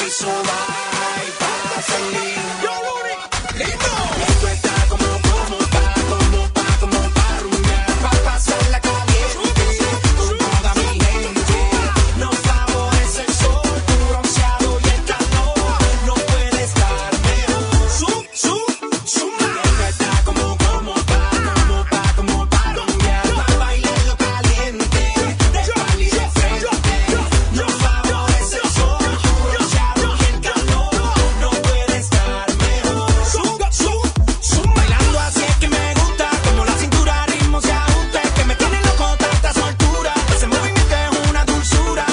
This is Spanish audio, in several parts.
piso baja y pasa el lío. ¡Listo! Esto está como pa' rumbear, pa' pasarla caliente con toda mi gente. Nos favorece el sol, tu bronceado y el calor. No puede estar mejor. Esto está como pa' rumbear, pa' bailarlo caliente, de espalda y de frente. Nos favorece el sol, tu bronceado y el calor. No puede estar mejor. Bailando así es que me gusta, como la cintura ritmo se ajusta, es que me tiene loco tanta soltura, ese movimiento es una dulzura.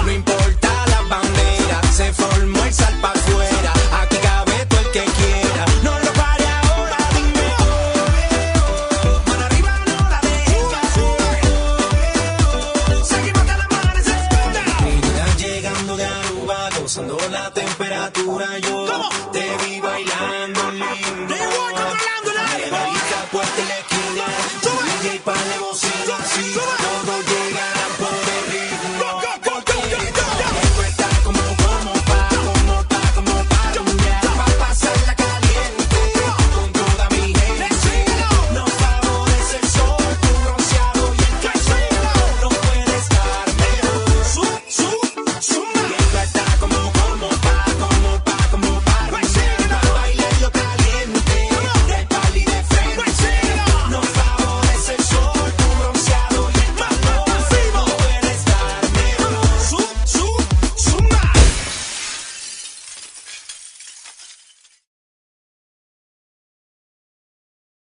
No importa las banderas, se formó el sal pa' afuera, aquí cabe todo el que quiera. No lo pare ahora, dime mano arriba, no la dejes caer. Seguimos hasta el amanecer. Mira, llegando de Aruba, gozando la temperatura, yo te vi bailando